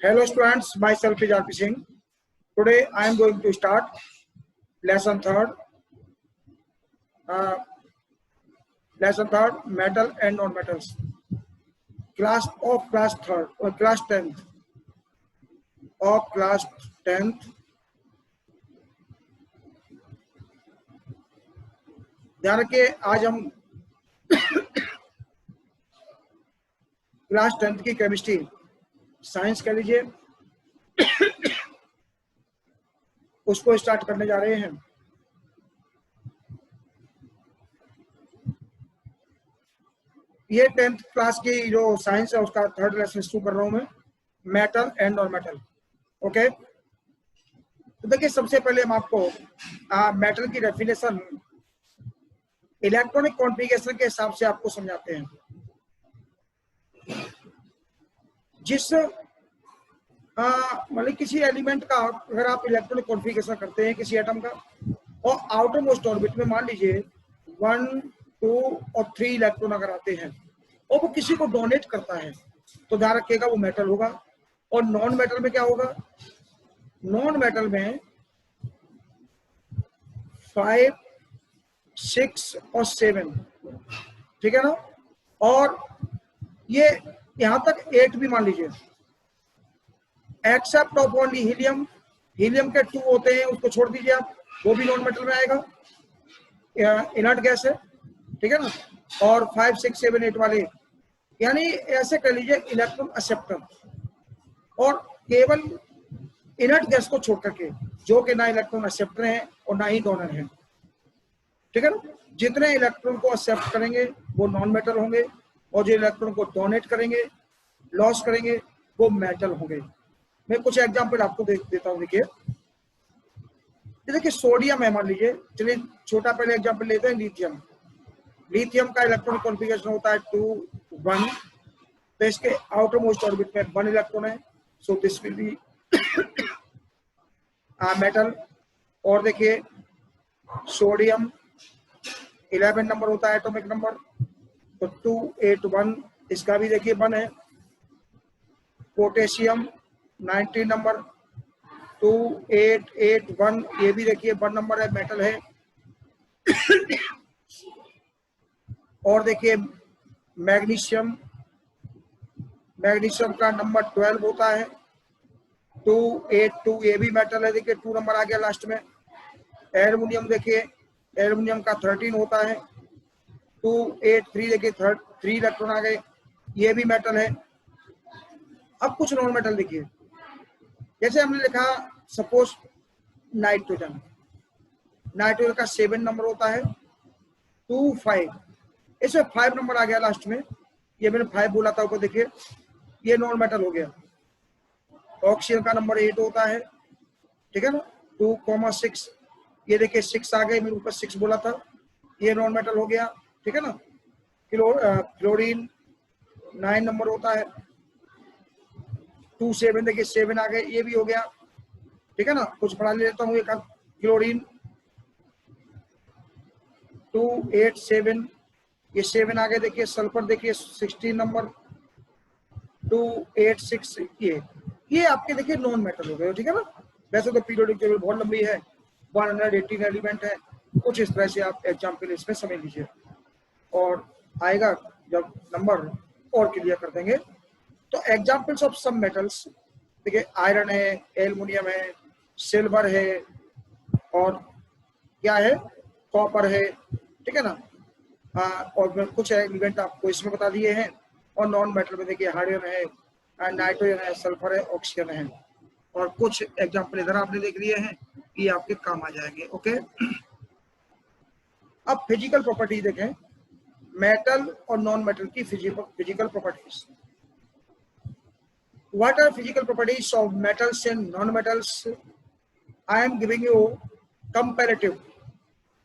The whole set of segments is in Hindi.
Hello students, myself is RP Singh. Today I am going to start lesson third. Lesson third, metal and non-metals. Class third or class 10th of class 10th. ध्यान रखिए, आज हम क्लास 10th की केमिस्ट्री साइंस कह लीजिए उसको स्टार्ट करने जा रहे हैं। ये 10th क्लास की जो साइंस है उसका थर्ड लेसन शुरू कर रहा हूं मैं, metal and non metal. Okay, तो देखिए सबसे पहले हम आपको मेटल की डेफिनेशन इलेक्ट्रॉनिक कॉन्फ़िगरेशन के हिसाब से आपको समझाते हैं। जिस मतलब किसी एलिमेंट का अगर आप इलेक्ट्रॉनिक कॉन्फ़िगरेशन करते हैं किसी एटम का और आउटर मोस्ट ऑर्बिट में मान लीजिए 1, 2 और 3 इलेक्ट्रॉन अगर आते हैं और वो किसी को डोनेट करता है तो ध्यान रखिएगा वो मेटल होगा। और नॉन मेटल में क्या होगा? नॉन मेटल में 5, 6 और 7, ठीक है ना। और ये यहां तक 8 भी मान लीजिए, accept of only helium. Helium के 2 होते हैं, उसको छोड़ दीजिए आप, वो भी नॉन मेटल में आएगा, इनर्ट गैस है, ठीक है ना। और 5, 6, 7, 8 वाले यानी ऐसे कह लीजिए इलेक्ट्रॉन एक्सेप्टर, और केवल इनर्ट गैस को छोड़ करके जो कि ना इलेक्ट्रॉन एक्सेप्टर है और ना ही डोनर है, ठीक है ना। जितने इलेक्ट्रॉन को एक्सेप्ट करेंगे वो नॉन मेटल होंगे और जो इलेक्ट्रॉन को डोनेट करेंगे, लॉस करेंगे, वो मेटल होंगे। मैं कुछ एग्जांपल आपको देता हूं। देखिए सोडियम है मान लीजिए, चलिए छोटा पहले एग्जांपल लेते हैं लिथियम। लिथियम का इलेक्ट्रॉन कॉन्फ़िगरेशन होता है 2, 1, तो इसके आउटर मोस्ट ऑर्बिट में 1 इलेक्ट्रॉन है, so this will be metal. और देखिए सोडियम 11 नंबर होता है एटॉमिक नंबर, तो 2, 8, 1 इसका भी देखिए 1 है। पोटेशियम 19 नंबर, 2, 8, 8, 1 ये भी देखिए 1 नंबर है, मेटल है। और देखिए मैग्नीशियम, मैग्नीशियम का नंबर 12 होता है, 2, 8, 2 ये भी मेटल है, देखिए 2 नंबर आ गया लास्ट में। एल्युमिनियम देखिए, एल्युमिनियम का 13 होता है, 2, 8, 3 देखिए 3 इलेक्ट्रॉन आ गए, ये भी मेटल है। अब कुछ नॉन मेटल देखिए, जैसे हमने लिखा सपोज नाइट्रोजन, नाइट्रोजन का 7 नंबर होता है, 2, 5 इसमें 5 नंबर आ गया लास्ट में, ये मैंने 5 बोला था ऊपर, देखिए ये नॉन मेटल हो गया। ऑक्सीजन का नंबर 8 होता है, ठीक है ना, 2, 6 ये देखिए 6 आ गए, मैंने ऊपर 6 बोला था, ये नॉन मेटल हो गया, ठीक है ना। क्लोरीन 9 नंबर होता है, 2, 7 देखिए 7 आ गए, ये भी हो गया, ठीक है ना। कुछ पढ़ा लेता हूँ एक क्लोरीन 2, 8, 7 ये 7 आ गए, देखिए सल्फर देखिए 16 नंबर, 2, 8, 6 ये आपके देखिए नॉन मेटल हो गए, ठीक है ना। वैसे तो पीरियोडिक टेबल बहुत लंबी है, 118 एलिमेंट है, कुछ इस तरह से आप एग्जाम्पल इसमें समझ लीजिए और आएगा जब नंबर और क्लियर कर देंगे। तो एग्जाम्पल्स ऑफ सब मेटल्स देखिए आयरन है, एल्युमिनियम है, सिल्वर है, और क्या है, कॉपर है, ठीक है ना। और कुछ एलिमेंट आपको इसमें बता दिए हैं। और नॉन मेटल में देखिए हाइड्रोजन है, नाइट्रोजन है, सल्फर है, ऑक्सीजन है, और कुछ एग्जाम्पल इधर आपने देख लिए हैं, ये आपके काम आ जाएंगे। ओके, अब फिजिकल प्रॉपर्टी देखें, मेटल और नॉन मेटल की physical properties. What are physical properties of metals and non-metals? I am giving you comparative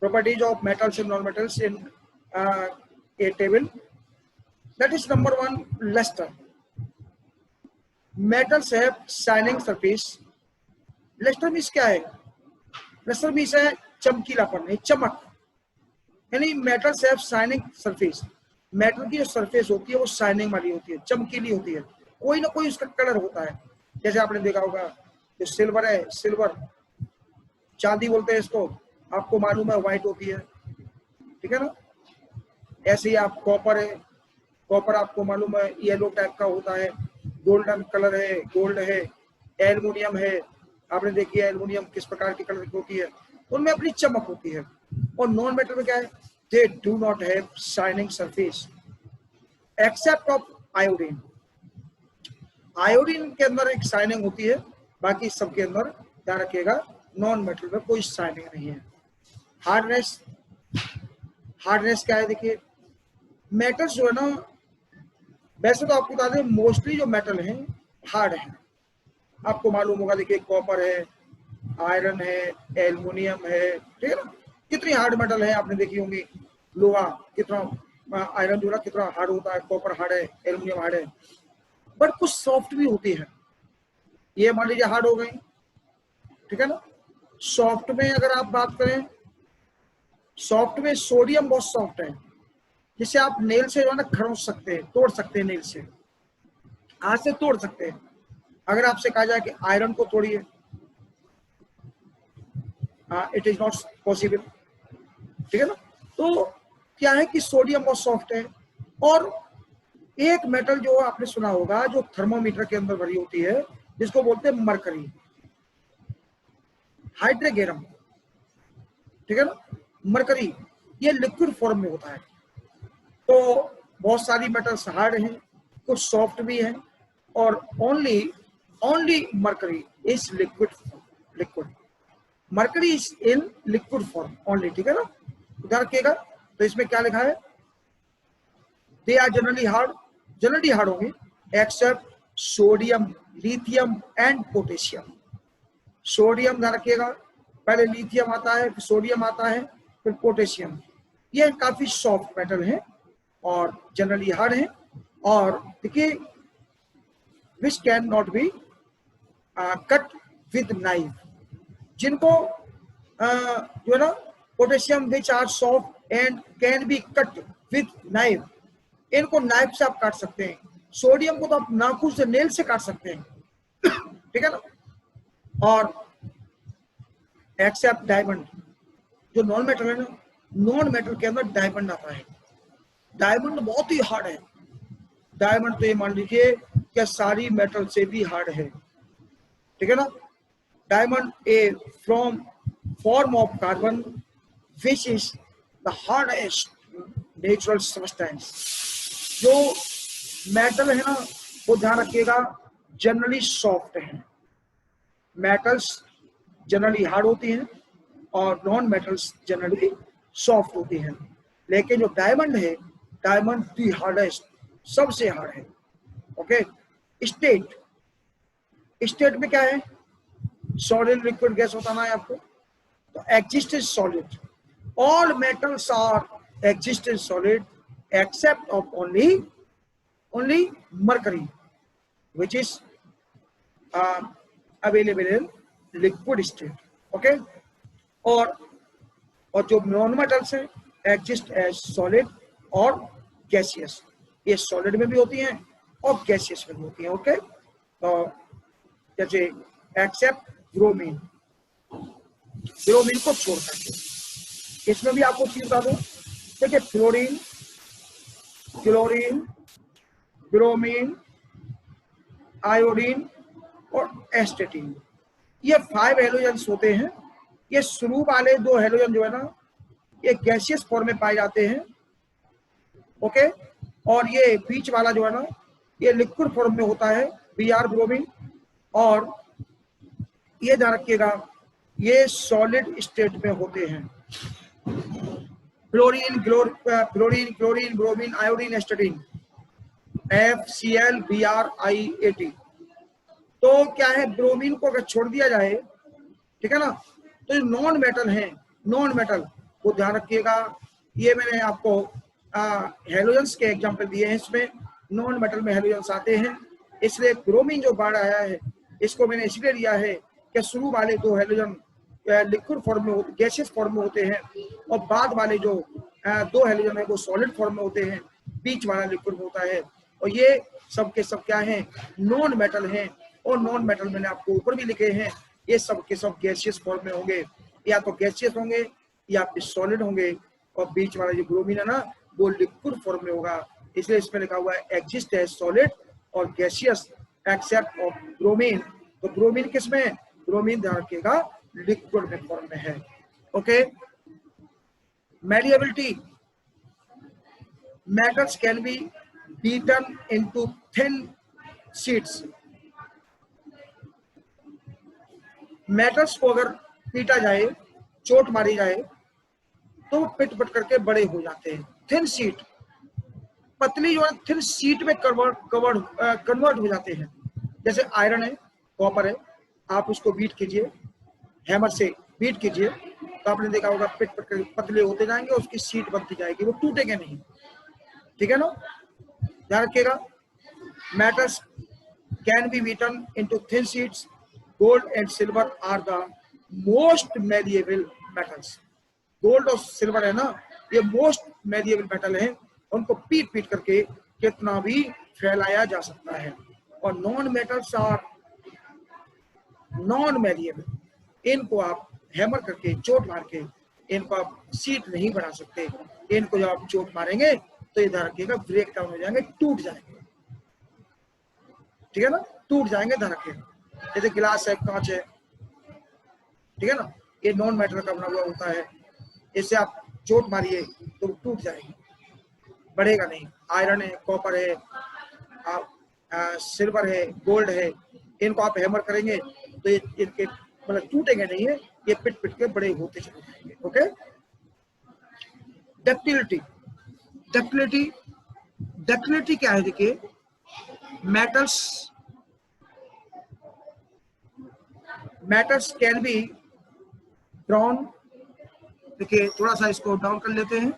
properties of metals and non-metals in a table. That is number 1, luster. Metals have shining surface. Luster means क्या है? Luster means है चमकीलापन, चमक, यानी metals have shining surface. Metal की जो सरफेस होती है वो शाइनिंग वाली होती है, चमकीली होती है, कोई ना कोई उसका कलर होता है। जैसे आपने देखा होगा जो सिल्वर है, सिल्वर चांदी बोलते हैं इसको, आपको मालूम है व्हाइट होती है, ठीक है ना। ऐसे ही आप कॉपर है, कॉपर आपको मालूम है येलो टाइप का होता है, गोल्डन कलर है, गोल्ड है। एल्युमिनियम है, आपने देखी है एल्युमिनियम किस प्रकार की कलर की होती है, उनमें अपनी चमक होती है। और नॉन मेटल में क्या है, they do not have shining surface except of iodine. Iodine के अंदर एक शाइनिंग होती है, बाकी सबके अंदर ध्यान रखिएगा नॉन मेटल में कोई शाइनिंग नहीं है। हार्डनेस, हार्डनेस क्या है, देखिए मेटल्स जो है ना, वैसे तो आपको बता दें मोस्टली जो मेटल हैं हार्ड हैं, आपको मालूम होगा। देखिए कॉपर है, आयरन है, एल्युमिनियम है, ठीक है ना। कितनी हार्ड मेटल है आपने देखी होंगी, लोहा कितना, आयरन जो है कितना हार्ड होता है, कॉपर हार्ड है, एल्युमिनियम हार्ड है, बट कुछ सॉफ्ट भी होती है। ये मान लीजिए हार्ड हो गई, ठीक है ना। सॉफ्ट में अगर आप बात करें, सॉफ्ट में सोडियम बहुत सॉफ्ट है, जिसे आप नेल से जो है ना खरोच सकते हैं, तोड़ सकते हैं, नेल से हाथ से तोड़ सकते हैं। अगर आपसे कहा जाए कि आयरन को तोड़िए, इट इज नॉट पॉसिबल, ठीक है ना। तो क्या है कि सोडियम बहुत सॉफ्ट है। और एक मेटल जो आपने सुना होगा जो थर्मोमीटर के अंदर भरी होती है, जिसको बोलते हैं मरकरी, हाइड्रोगेरम, ठीक है ना। मरकरी ये लिक्विड फॉर्म में होता है। तो बहुत सारी मेटल्स हार्ड हैं, कुछ सॉफ्ट भी हैं, और only mercury is liquid mercury is in liquid form only, ठीक है ना। ध्यान रखिएगा। तो इसमें क्या लिखा है, दे आर जनरली हार्ड होंगे except sodium, lithium and potassium. Sodium ध्यान रखिएगा, पहले लिथियम आता है, फिर सोडियम आता है, फिर पोटेशियम। ये काफी सॉफ्ट मेटल है और जनरली हार्ड है। और देखिए which can not be cut with knife, जिनको जो है ना potassium which are soft and can be cut with knife, इनको नाइफ से आप काट सकते हैं। सोडियम को तो आप नाखून से, नेल से काट सकते हैं, ठीक है ना। और एक्सेप्ट डायमंड, जो नॉन मेटल है ना, नॉन मेटल के अंदर डायमंड आता है। डायमंड बहुत ही हार्ड है। डायमंड तो ये मान लीजिए कि सारी मेटल से भी हार्ड है, ठीक है ना। Diamond A from form of carbon which is the hardest natural substance. जो मेटल है ना, वो ध्यान रखिएगा जनरली सॉफ्ट है। मेटल्स जनरली हार्ड होती हैं और नॉन मेटल्स जनरली सॉफ्ट होती हैं। लेकिन जो डायमंड है, डायमंड दी हार्डेस्ट, सबसे हार्ड है। ओके। स्टेट, स्टेट में क्या है, सॉलिड लिक्विड गैस बताना है आपको। तो exist is solid, all metals are exist is solid except of only mercury which is available in liquid state. Okay. और जो नॉन मेटल्स हैं एग्जिस्ट एज सॉलिड और गैसियस, ये सॉलिड में भी होती हैं और गैसियस में भी होती हैं। ओके। तो जैसे एक्सेप्ट ब्रोमीन, ब्रोमीन को छोड़ करके। इसमें भी आपको चीज बता दूं, देखिए फ्लोरीन, क्लोरीन, ब्रोमीन, आयोडीन और एस्टेटीन, ये 5 हेलोजेंस होते हैं। ये शुरू वाले 2 हेलोजन जो है ना, ये गैसियस फॉर्म में पाए जाते हैं। ओके। और ये बीच वाला जो है ना, ये लिक्विड फॉर्म में होता है, Br ब्रोमीन। और ये ध्यान रखिएगा ये सॉलिड स्टेट में होते हैं। Fluorine, chlorine, bromine, iodine, एस्टेटीन, FCl BrIAT। तो क्या है, ब्रोमीन को अगर छोड़ दिया जाए, ठीक है ना, तो ये नॉन मेटल है। नॉन मेटल को ध्यान रखिएगा, ये मैंने आपको हेलोजेंस के एग्जांपल दिए हैं। इसमें नॉन मेटल में हेलोजेंस आते हैं, इसलिए ब्रोमीन जो बाढ़ आया है इसको मैंने इसलिए लिया है कि शुरू वाले 2 हेलोजन लिक्विड फॉर्म में, गैसियस फॉर्म में होते हैं, और बाद वाले जो 2 हेलोजन है वो सॉलिड फॉर्म में होते हैं, बीच वाला लिक्विड होता है। और ये सब के सब क्या है, नॉन मेटल हैं। और नॉन मेटल मैंने आपको ऊपर भी लिखे हैं, ये सब के सब गैसियस फॉर्म में होंगे, या तो गैसियस होंगे या फिर सॉलिड होंगे, और बीच वाला जो ब्रोमीन है ना वो लिक्विड फॉर्म में होगा, इसलिए इसमें लिखा हुआ है एग्जिस्ट है सॉलिड और गैसियस एक्सेप्ट ऑफ ब्रोमीन। तो ब्रोमीन किसमें, ब्रोमीन ध्यान रखिएगा लिक्विड में फॉर्म में है। Okay, malleability, metals can be beaten into thin sheets। Metals को अगर पीटा जाए, चोट मारी जाए, तो वो पिट पिट करके बड़े हो जाते हैं। थिन शीट, पतली जो है थिन शीट में कन्वर्ट हो जाते हैं। जैसे आयरन है, कॉपर है, आप उसको बीट कीजिए, हैमर से बीट कीजिए, तो आपने देखा होगा पिट पिट करके पतले होते जाएंगे, उसकी शीट बनती जाएगी, वो टूटेंगे नहीं। ठीक है ना, ध्यान रखिएगा। Metals can be beaten into thin sheets. Gold and silver are the most malleable metals. Gold और सिल्वर है ना, ये मोस्ट मैलिएबल मेटल है, उनको पीट पीट करके कितना भी फैलाया जा सकता है। और non metals are non malleable, इनको आप हैमर करके चोट मार के इनको आप शीट नहीं बना सकते। इनको जब आप चोट मारेंगे तो ये ध्यान रखिएगा ब्रेक डाउन हो जाएंगे, टूट जाएंगे। ठीक है ना, टूट जाएंगे, ध्यान रखिएगा। जैसे गिलास है, कांच है, ठीक है ना, ये नॉन मेटल का बना हुआ होता है, इससे आप चोट मारिए तो टूट जाएगी, बढ़ेगा नहीं। आयरन है, कॉपर है, सिल्वर है, गोल्ड है, इनको आप हैमर करेंगे तो ये इनके मतलब टूटेंगे नहीं है, ये पिट पिट के बड़े होते चले जाएंगे। ओके, डक्टिलिटी, डक्टिलिटी, डक्टिलिटी क्या है? देखिए मेटल्स कैन बी ड्रॉन। देखिए थोड़ा सा इसको डाउन कर लेते हैं।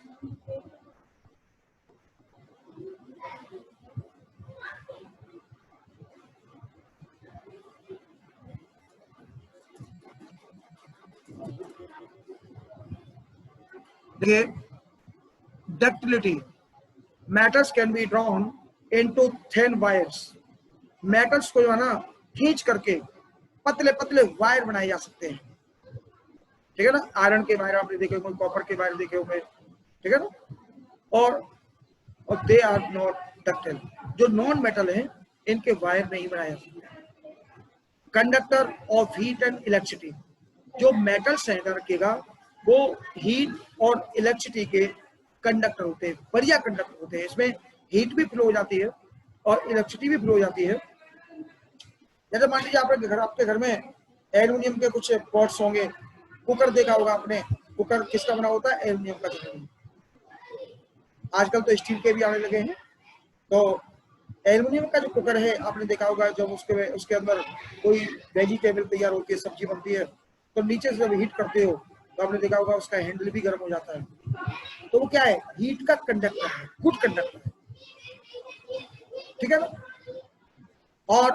देखिए ductility, metals can be drawn into thin wires. Metals को जो है ना खींच करके पतले पतले वायर बनाए जा सकते हैं। ठीक है ना, आयरन के वायर आपने देखे होंगे, कॉपर के वायर देखे होंगे, ठीक है ना। और दे आर नॉट डक्टाइल। जो नॉन मेटल है इनके वायर नहीं बनाए जा सकते। Conductor of heat and electricity, जो मेटल्स हैं रखिएगा वो हीट और इलेक्ट्रिसिटी के कंडक्टर होते हैं, बढ़िया कंडक्टर होते हैं। इसमें हीट भी फ्लो हो जाती है और इलेक्ट्रिसिटी भी फ्लो हो जाती है। जैसे मान लीजिए आपके घर में एल्यूमिनियम के कुछ पॉट्स होंगे, कुकर देखा होगा आपने, कुकर किसका बना होता है? एल्यूमिनियम का। आजकल तो स्टील के भी आने लगे हैं। तो एल्यूमिनियम का जो कुकर है आपने देखा होगा, जब उसके अंदर कोई वेजिटेबल तैयार होती है, सब्जी बनती है, तो नीचे से जब हीट करते हो तो आपने देखा होगा उसका हैंडल भी गर्म हो जाता है। तो वो क्या है? हीट का कंडक्टर है, गुड कंडक्टर है। ठीक है ना। और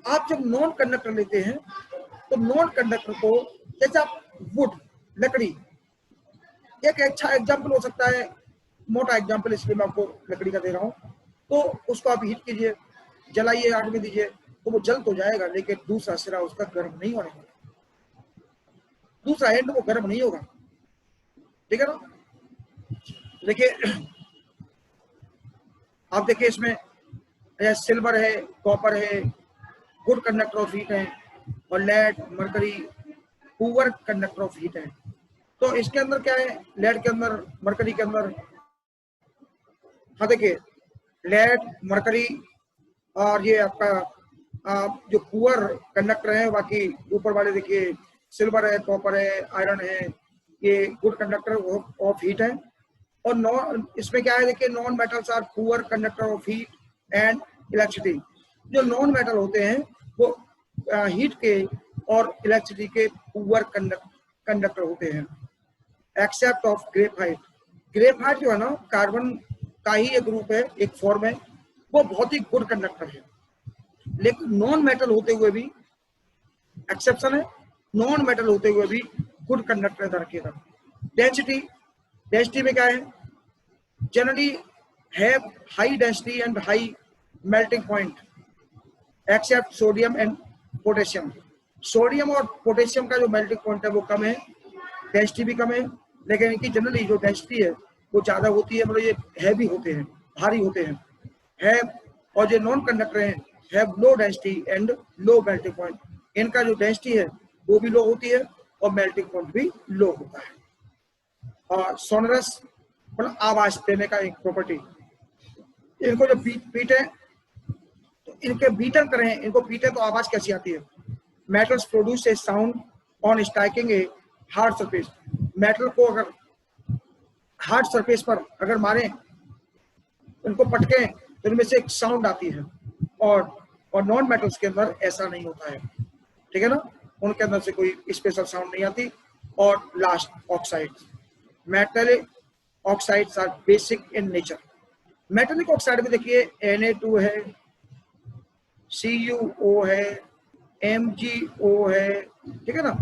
आप जब नॉन कंडक्टर लेते हैं तो नॉन कंडक्टर को, जैसे आप वुड, लकड़ी, एक अच्छा एग्जाम्पल हो सकता है, मोटा एग्जाम्पल इसलिए मैं आपको लकड़ी का दे रहा हूं, तो उसको आप हीट कीजिए, जलाइए, आग में दीजिए, तो वो जल तो जाएगा लेकिन दूसरा सिरा उसका गर्म नहीं होने वाला, दूसरा एंड वो गर्म नहीं होगा। ठीक है ना। देखिए आप देखिए इसमें सिल्वर है, कॉपर है, गुड कंडक्टर ऑफ हीट है, और lead, mercury poor conductor of heat है। तो इसके अंदर क्या है? लेड के अंदर, मरकरी के अंदर, हाँ देखिए लेड, मरकरी, और ये आपका जो पुअर कंडक्टर है, बाकी ऊपर वाले देखिए सिल्वर है, कॉपर है, आयरन है, ये गुड कंडक्टर ऑफ हीट है। और नॉन, इसमें क्या है? देखिए non metals are poor conductor of heat and electricity. जो नॉन मेटल होते हैं वो हीट के और इलेक्ट्रिसिटी के पुअर कंडक्टर होते हैं, एक्सेप्ट ऑफ ग्रेफाइट। ग्रेफाइट जो है ना कार्बन का ही एक ग्रुप है, एक फॉर्म है, वो बहुत ही गुड कंडक्टर है। लेकिन नॉन मेटल होते हुए भी, एक्सेप्शन है, नॉन मेटल होते हुए भी गुड कंडक्टर रखिएगा। डेंसिटी, डेंसिटी में क्या है? Generally have high density and high melting point. Except sodium and potassium. Sodium और पोटेशियम का जो मेल्टिंग पॉइंट है वो कम है, डेंसिटी भी कम है, लेकिन इनकी जनरली जो डेंसिटी है वो ज़्यादा होती है, मतलब ये हैवी होते हैं, भारी होते हैं, है। और जो नॉन कंडक्टर हैं have low density and low melting point. इनका जो डेंसिटी है वो भी लो होती है और मेल्टिंग पॉइंट भी लो होता है। और सोनरस मतलब आवाज देने का एक प्रॉपर्टी। इनको जो बीटे तो इनके बीटर करें, इनको बीटे तो आवाज कैसी आती है? Metals produce a sound on striking a hard surface. Metal को अगर हार्ड सरफेस पर अगर मारें, उनको पटके तो इनमें से एक साउंड आती है, और नॉन मेटल्स के अंदर ऐसा नहीं होता है, ठीक है ना, उनके अंदर से कोई स्पेशल साउंड नहीं आती। और last oxides, metallic oxides are basic in nature. Metallic oxide में देखिए Na2 है, CuO है, MgO है, ठीक है ना,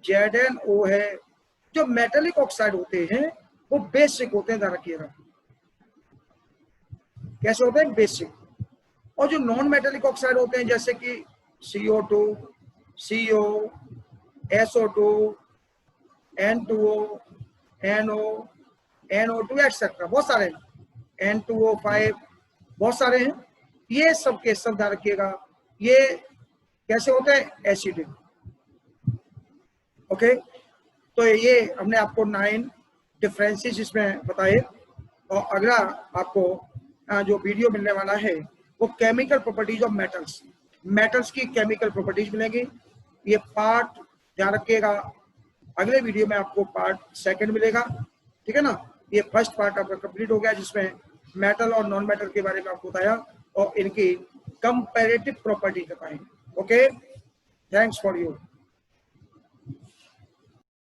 ZnO है। जो मेटलिक ऑक्साइड होते हैं वो बेसिक होते हैं, ध्यान रखिएगा। कैसे होते हैं? बेसिक। और जो नॉन मेटलिक ऑक्साइड होते हैं जैसे कि CO2, CO, SO2, N2O, NO, NO2 etcetera, बहुत सारे हैं, N2O5, बहुत सारे हैं। ये सब के सब ध्यान रखिएगा, ये कैसे होते हैं? एसिडिक। ओके, तो ये हमने आपको 9 डिफरेंसेस इसमें बताए। और अगला आपको जो वीडियो मिलने वाला है वो chemical properties of metals, metals की केमिकल प्रॉपर्टीज मिलेंगी। ये पार्ट ध्यान रखिएगा, अगले वीडियो में आपको पार्ट 2 मिलेगा, ठीक है ना। ये फर्स्ट पार्ट आपका कंप्लीट हो गया जिसमें मेटल और नॉन मेटल के बारे में आपको बताया और इनकी कंपैरेटिव प्रॉपर्टी बताएंगे। Okay, thanks for you.